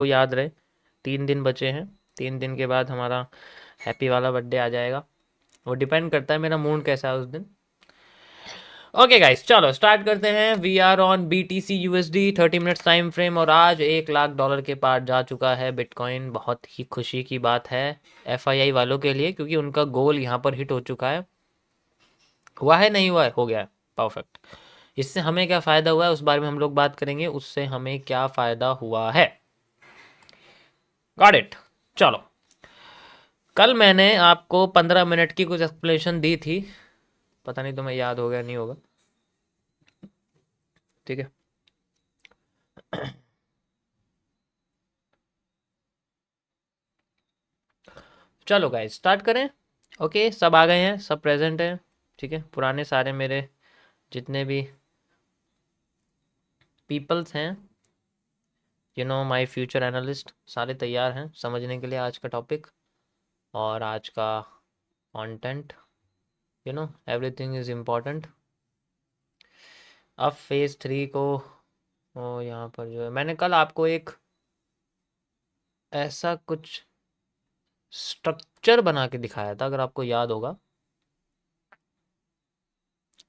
को याद रहे 3 दिन बचे हैं। 3 दिन के बाद हमारा हैप्पी वाला बर्थडे आ जाएगा। वो डिपेंड करता है मेरा मूड कैसा है उस दिन। ओके गाइस, चलो स्टार्ट करते हैं। We are on BTC USD 30 minutes time frame और आज $1 लाख के पार जा चुका है बिटकॉइन। बहुत ही खुशी की बात है FII वालों के लिए, क्योंकि उनका गोल यहाँ पर हिट हो चुका है। हुआ है नहीं हुआ है, हो गया है, परफेक्ट। इससे हमें क्या फ़ायदा हुआ है उस बारे में हम लोग बात करेंगे। उससे हमें क्या फ़ायदा हुआ है, गॉट इट। चलो, कल मैंने आपको 15 मिनट की कुछ एक्सप्लेनेशन दी थी, पता नहीं तुम्हें याद होगा नहीं होगा, ठीक है। चलो गाइस स्टार्ट करें। ओके, सब आ गए हैं, सब प्रेजेंट हैं, ठीक है। पुराने सारे मेरे जितने भी पीपल्स हैं, माय फ्यूचर एनालिस्ट, सारे तैयार हैं समझने के लिए आज का टॉपिक और आज का कंटेंट। Everything is important. अब फेज़ 3 को यहाँ पर जो है मैंने कल आपको एक ऐसा कुछ स्ट्रक्चर बना के दिखाया था, अगर आपको याद होगा।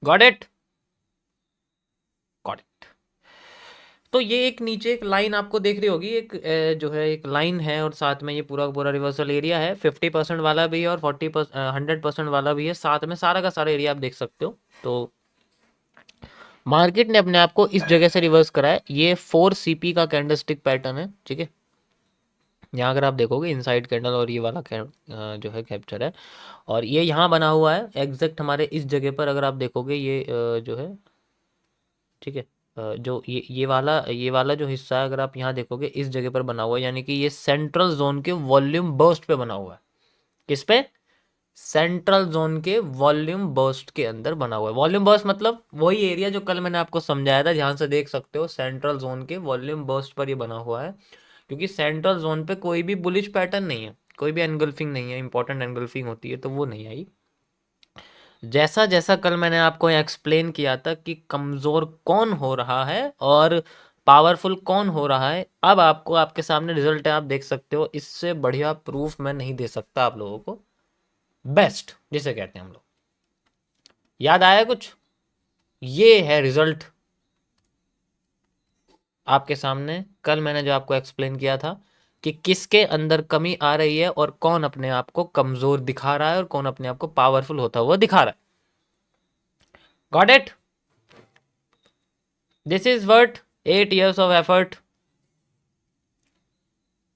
Got it, got it. तो ये एक नीचे एक लाइन आपको देख रही होगी, एक जो है एक लाइन है और साथ में ये पूरा का पूरा रिवर्सल एरिया है। 50% वाला भी है और 100% वाला भी है, साथ में सारा का सारा एरिया आप देख सकते हो। तो मार्केट ने अपने आप को इस जगह से रिवर्स करा है। ये 4CP का कैंडलस्टिक पैटर्न है, ठीक है। यहाँ अगर आप देखोगे इनसाइड कैंडल और ये वाला जो है कैप्चर है और ये यहाँ बना हुआ है एग्जैक्ट हमारे इस जगह पर। अगर आप देखोगे ये जो है, ठीक है, जो ये वाला जो हिस्सा है, अगर आप यहाँ देखोगे इस जगह पर बना हुआ है, यानी कि ये सेंट्रल जोन के वॉल्यूम बर्स्ट पे बना हुआ है। किस पे? सेंट्रल जोन के वॉल्यूम बर्स्ट के अंदर बना हुआ है। वॉल्यूम बर्स्ट मतलब वही एरिया जो कल मैंने आपको समझाया था, ध्यान से देख सकते हो। सेंट्रल जोन के वॉल्यूम बर्स्ट पर ये बना हुआ है, क्योंकि सेंट्रल जोन पे कोई भी बुलिश पैटर्न नहीं है, कोई भी एनगल्फिंग नहीं है। इंपॉर्टेंट एनगल्फिंग होती है तो वो नहीं आई। जैसा जैसा कल मैंने आपको एक्सप्लेन किया था कि कमज़ोर कौन हो रहा है और पावरफुल कौन हो रहा है, अब आपको आपके सामने रिजल्ट है, आप देख सकते हो। इससे बढ़िया प्रूफ मैं नहीं दे सकता आप लोगों को। बेस्ट जिसे कहते हैं हम लोग। याद आया कुछ? ये है रिजल्ट आपके सामने। कल मैंने जो आपको एक्सप्लेन किया था कि किसके अंदर कमी आ रही है और कौन अपने आप को कमज़ोर दिखा रहा है और कौन अपने आप को पावरफुल होता हुआ दिखा रहा है। Got it? This is worth 8 years of effort.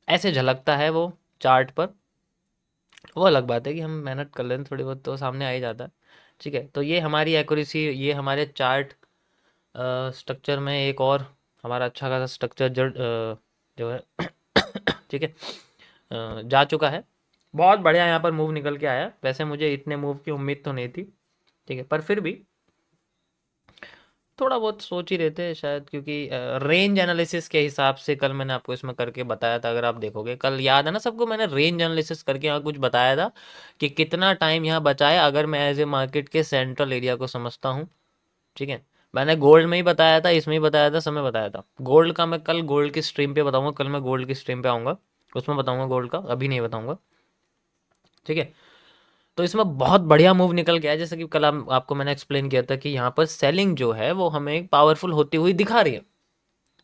ऐसे झलकता है वो चार्ट पर। वो अलग बात है कि हम मेहनत कर लें थोड़ी बहुत तो सामने आ ही जाता है, ठीक है। तो ये हमारी एक्यूरेसी, ये हमारे चार्ट स्ट्रक्चर में एक और हमारा अच्छा खासा स्ट्रक्चर जो है ठीक है, जा चुका है। बहुत बढ़िया यहाँ पर मूव निकल के आया। वैसे मुझे इतने मूव की उम्मीद तो नहीं थी, ठीक है, पर फिर भी थोड़ा बहुत सोच ही रहे थे शायद, क्योंकि रेंज एनालिसिस के हिसाब से कल मैंने आपको इसमें करके बताया था। अगर आप देखोगे कल, याद है ना सबको, मैंने रेंज एनालिसिस करके यहाँ कुछ बताया था कि कितना टाइम यहाँ बचा है अगर मैं एज ए मार्केट के सेंट्रल एरिया को समझता हूँ, ठीक है। मैंने गोल्ड में ही बताया था, इसमें ही बताया था, समय बताया था। गोल्ड का मैं कल गोल्ड की स्ट्रीम पे बताऊंगा, कल मैं गोल्ड की स्ट्रीम पे आऊँगा, उसमें बताऊंगा गोल्ड का, अभी नहीं बताऊंगा, ठीक है। तो इसमें बहुत बढ़िया मूव निकल गया है। जैसे कि कल आपको मैंने एक्सप्लेन किया था कि यहाँ पर सेलिंग जो है वो हमें पावरफुल होती हुई दिखा रही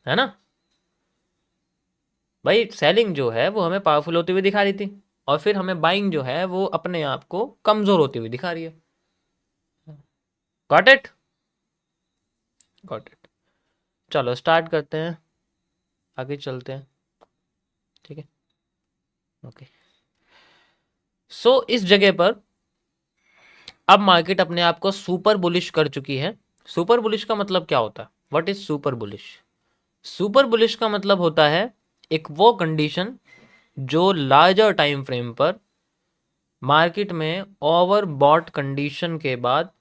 है ना भाई। सेलिंग जो है वो हमें पावरफुल होती हुई दिखा रही थी और फिर हमें बाइंग जो है वो अपने आप को कमजोर होती हुई दिखा रही है। Got it, got it. चलो स्टार्ट करते हैं, आगे चलते हैं, ठीक है। ओके, सो इस जगह पर अब मार्केट अपने आप को सुपर बुलिश कर चुकी है। सुपर बुलिश का मतलब क्या होता है? What is super bullish? Super bullish का मतलब होता है एक वो कंडीशन जो लार्जर टाइम फ्रेम पर मार्केट में ओवर बॉट कंडीशन के बाद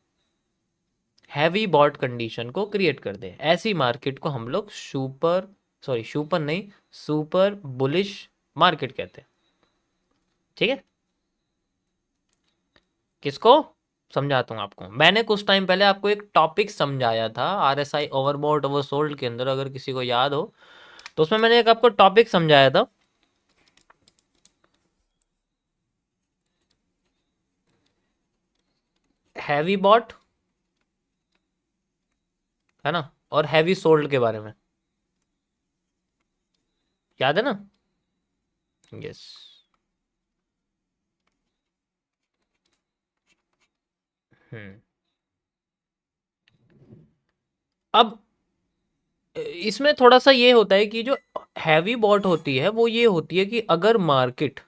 हैवी बॉट कंडीशन को क्रिएट कर दे। ऐसी मार्केट को हम लोग सुपर नहीं, सुपर बुलिश मार्केट कहते हैं, ठीक है। किसको? समझाता हूँ आपको। मैंने कुछ टाइम पहले आपको एक टॉपिक समझाया था RSI ओवरबॉट ओवरसोल्ड के अंदर, अगर किसी को याद हो तो उसमें मैंने एक आपको टॉपिक समझाया था, हैवी बॉट, है ना, और हैवी सोल्ड के बारे में, याद है ना? यस। हम्म। अब इसमें थोड़ा सा ये होता है कि जो हैवी बॉट होती है वो ये होती है कि अगर मार्केट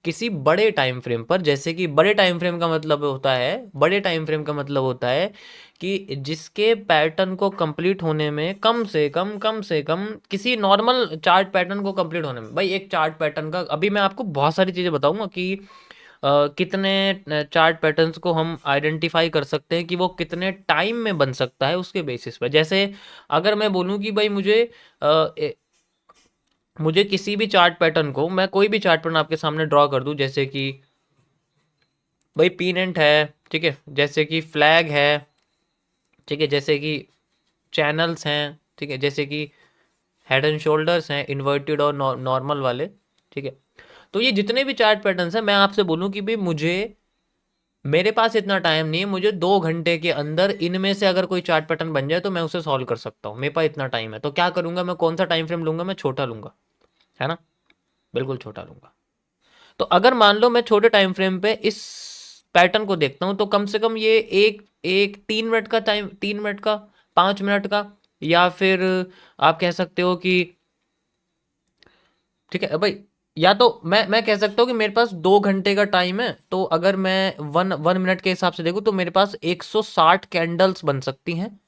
किसी बड़े टाइम फ्रेम पर, जैसे कि बड़े टाइम फ्रेम का मतलब होता है, बड़े टाइम फ्रेम का मतलब होता है कि जिसके पैटर्न को कंप्लीट होने में कम से कम किसी नॉर्मल चार्ट पैटर्न को कंप्लीट होने में, भाई एक चार्ट पैटर्न का, अभी मैं आपको बहुत सारी चीज़ें बताऊंगा कि कितने चार्ट पैटर्न्स को हम आइडेंटिफाई कर सकते हैं कि वो कितने टाइम में बन सकता है उसके बेसिस पर। जैसे अगर मैं बोलूँ कि भाई मुझे किसी भी चार्ट पैटर्न को, मैं कोई भी चार्ट पैटर्न आपके सामने ड्रॉ कर दूं, जैसे कि भाई पीनेंट है, ठीक है, जैसे कि फ्लैग है, ठीक है, जैसे कि चैनल्स हैं, ठीक है, जैसे कि हेड एंड शोल्डर्स हैं इन्वर्टेड और नॉर्मल वाले, ठीक है। तो ये जितने भी चार्ट पैटर्न्स हैं, मैं आपसे बोलूं कि भाई मेरे पास इतना टाइम नहीं है, मुझे 2 घंटे के अंदर इनमें से अगर कोई चार्ट पैटर्न बन जाए तो मैं उसे सॉल्व कर सकता हूँ, मेरे पास इतना टाइम है, तो क्या करूंगा मैं, कौन सा टाइम फ्रेम लूंगा, मैं छोटा लूंगा, है ना, बिल्कुल छोटा लूंगा। तो अगर मान लो मैं छोटे टाइम फ्रेम पे इस पैटर्न को देखता हूं, तो कम से कम ये एक एक 3 मिनट का टाइम, 3 मिनट का, 5 मिनट का, या फिर आप कह सकते हो कि, ठीक है भाई, या तो मैं कह सकता हूँ कि मेरे पास 2 घंटे का टाइम है, तो अगर मैं वन वन मिनट के हिसाब से देखूँ तो मेरे पास 160 कैंडल्स बन सकती हैं,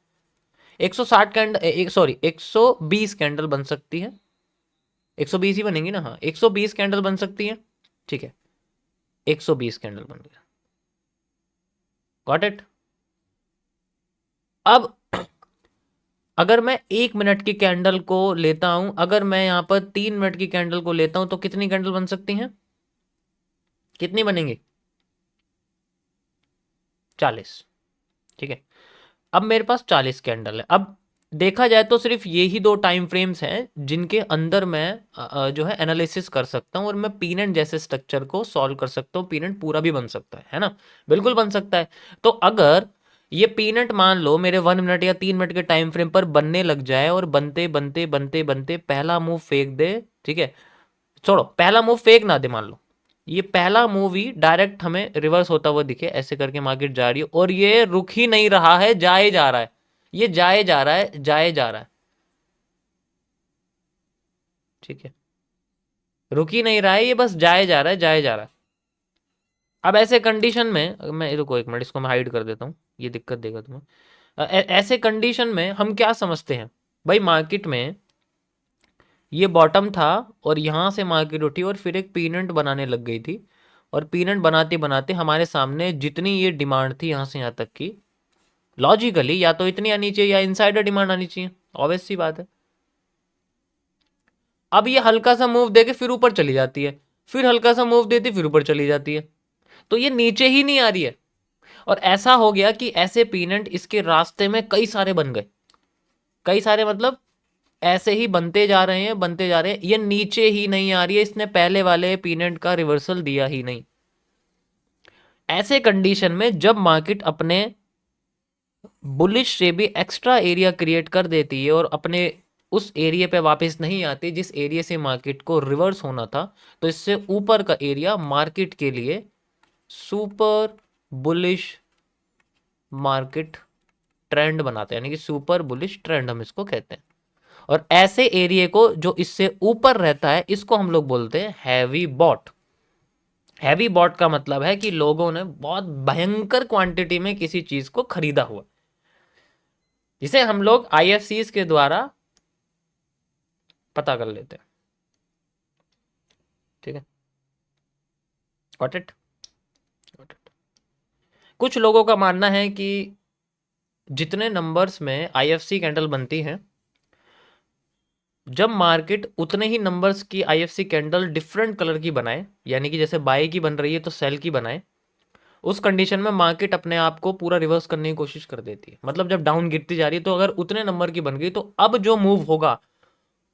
160 कैंडल, सॉरी 120 कैंडल बन सकती है, 120 ही बनेंगी ना, हाँ 120 कैंडल बन सकती है, ठीक है, 120 कैंडल बन गया, गॉट इट। अब अगर मैं 1 मिनट की कैंडल को लेता हूं, अगर मैं यहां पर 3 मिनट की कैंडल को लेता हूं, तो कितनी कैंडल बन सकती हैं, कितनी बनेंगी, 40, ठीक है। अब मेरे पास 40 कैंडल है। अब देखा जाए तो सिर्फ ये ही दो टाइम फ्रेम्स हैं जिनके अंदर मैं जो है एनालिसिस कर सकता हूं और मैं पीनेट जैसे स्ट्रक्चर को सॉल्व कर सकता हूं, पीनेट पूरा भी बन सकता है ना, बिल्कुल बन सकता है। तो अगर ये पीनेट मान लो मेरे 1 मिनट या 3 मिनट के टाइम फ्रेम पर बनने लग जाए और बनते बनते बनते बनते पहला मूव फेंक दे, ठीक है, छोड़ो पहला मूव फेंक ना दे, मान लो ये पहला मूव ही डायरेक्ट हमें रिवर्स होता हुआ दिखे, ऐसे करके मार्केट जा रही है और ये रुक ही नहीं रहा है, जाए जा रहा है, ये जाए जा रहा है, जाए जा रहा है, ठीक है, रुक ही नहीं रहा है, ये बस जाए जा रहा है, जाए जा रहा है। अब ऐसे कंडीशन में मैं, रुको एक मिनट, इसको मैं हाइड कर देता हूँ, ये दिक्कत देगा तुम्हें। ऐसे कंडीशन में हम क्या समझते हैं, भाई मार्केट में ये बॉटम था और यहाँ से मार्केट उठी और फिर एक पीनेंट बनाने लग गई थी, और पीनेंट बनाते बनाते हमारे सामने जितनी ये डिमांड थी यहाँ से यहाँ तक की, लॉजिकली या तो इतनी आनी चाहिए या इनसाइडर डिमांड आनी चाहिए, ऑब्वियस सी बात है। अब ये हल्का सा मूव देके फिर ऊपर चली जाती है, फिर हल्का सा मूव देती फिर ऊपर चली जाती है, तो ये नीचे ही नहीं आ रही है। और ऐसा हो गया कि ऐसे पीनेंट इसके रास्ते में कई सारे बन गए, कई सारे मतलब ऐसे ही बनते जा रहे हैं, बनते जा रहे हैं, ये नीचे ही नहीं आ रही है, इसने पहले वाले पीनेंट का रिवर्सल दिया ही नहीं। ऐसे कंडीशन में जब मार्केट अपने बुलिश से भी एक्स्ट्रा एरिया क्रिएट कर देती है और अपने उस एरिया पे वापस नहीं आती जिस एरिया से मार्केट को रिवर्स होना था, तो इससे ऊपर का एरिया मार्केट के लिए सुपर बुलिश मार्केट ट्रेंड बनाते हैं, यानी कि सुपर बुलिश ट्रेंड हम इसको कहते हैं। और ऐसे एरिया को जो इससे ऊपर रहता है इसको हम लोग बोलते हैं हैवी बॉट। हैवी बॉट का मतलब है कि लोगों ने बहुत भयंकर क्वांटिटी में किसी चीज को खरीदा हुआ, जिसे हम लोग आईएफसीज के द्वारा पता कर लेते हैं, ठीक है, गॉट इट। कुछ लोगों का मानना है कि जितने नंबर्स में आईएफसी कैंडल बनती है, जब मार्केट उतने ही नंबर्स की आईएफसी कैंडल डिफरेंट कलर की बनाए, यानी कि जैसे बाय की बन रही है तो सेल की बनाए, उस कंडीशन में मार्केट अपने आप को पूरा रिवर्स करने की कोशिश कर देती है। मतलब जब डाउन गिरती जा रही है तो अगर उतने नंबर की बन गई तो अब जो मूव होगा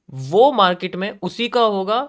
वो मार्केट में उसी का होगा